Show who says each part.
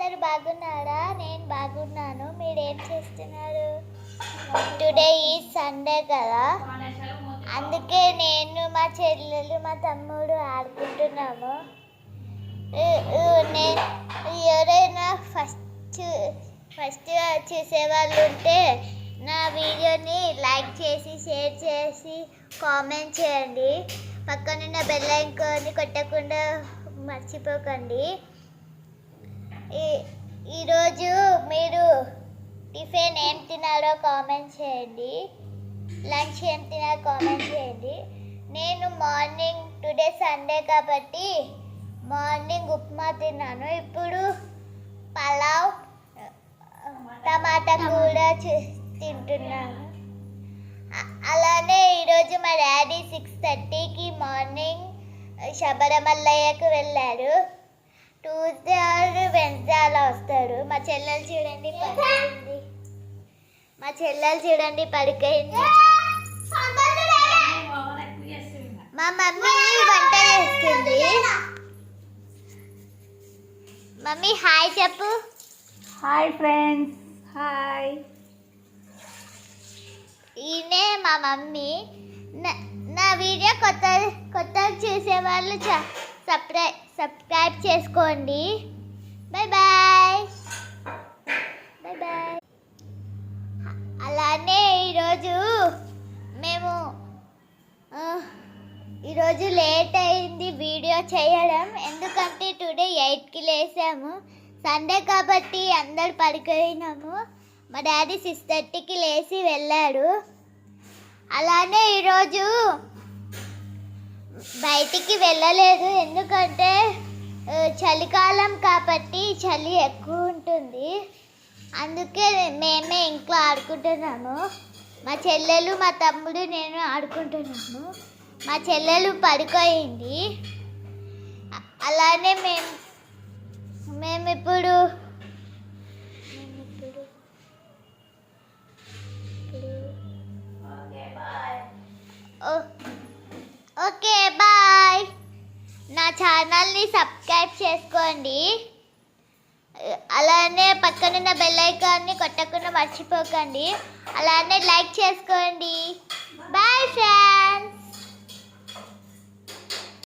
Speaker 1: అందరు బాగున్నారా? నేను బాగున్నాను. మీరేం చేస్తున్నారు? టుడే ఈ సండే కదా, అందుకే నేను మా చెల్లెలు మా తమ్ముడు ఆడుకుంటున్నాము. ఎవరైనా ఫస్ట్ చూసేవాళ్ళు ఉంటే నా వీడియోని లైక్ చేసి షేర్ చేసి కామెంట్ చేయండి. పక్కనున్న బెల్ ఐకాన్ని కొట్టకుండా మర్చిపోకండి. ఈరోజు మీరు టిఫిన్ ఏం తినారో కామెంట్ చేయండి, లంచ్ ఏం తినారో కామెంట్ చేయండి. నేను మార్నింగ్ టుడే సండే కాబట్టి మార్నింగ్ ఉప్మా తిన్నాను. ఇప్పుడు పలావ్ టమాటా కూర తింటున్నాను. అలానే ఈరోజు మా డాడీ 6:30కి మార్నింగ్ శబరిమలయ్యకు వెళ్ళారు. ట్యూస్డే ఆర్ వెన్స్డే అలా వస్తారు. మా చెల్లెలు చూడండి పడుకైంది. మా మమ్మీ వంట చేస్తుంది. మమ్మీ హాయ్ చెప్పు.
Speaker 2: Hi friends, hi.
Speaker 1: ఈయనే మా మమ్మీ. నా వీడియో కొత్త చూసే వాళ్ళు సబ్స్క్రైబ్ చేసుకోండి. Bye bye. అలానే ఈరోజు లేట్ అయింది వీడియో చేయడం, ఎందుకంటే టుడే 8కి లేసాము. సండే కాబట్టి అందరు పడుకోయినాము. మా డాడీ 6:30కి లేచి వెళ్ళాడు. అలానే ఈరోజు బయటికి వెళ్ళలేదు, ఎందుకంటే చలికాలం కాబట్టి చలి ఎక్కువ ఉంటుంది. అందుకే మేమే ఇంట్లో ఆడుకుంటున్నాము. మా చెల్లెలు మా తమ్ముడు నేను ఆడుకుంటున్నాము. మా చెల్లెలు పడుకోయింది. అలానే మేమిప్పుడు ఓకే బాయ్. నా ఛానల్ని సబ్స్క్రైబ్ చేసుకోండి. అలానే పక్కనున్న బెల్ ఐకాన్ని కొట్టకుండా మర్చిపోకండి. అలానే లైక్ చేసుకోండి. Bye friends.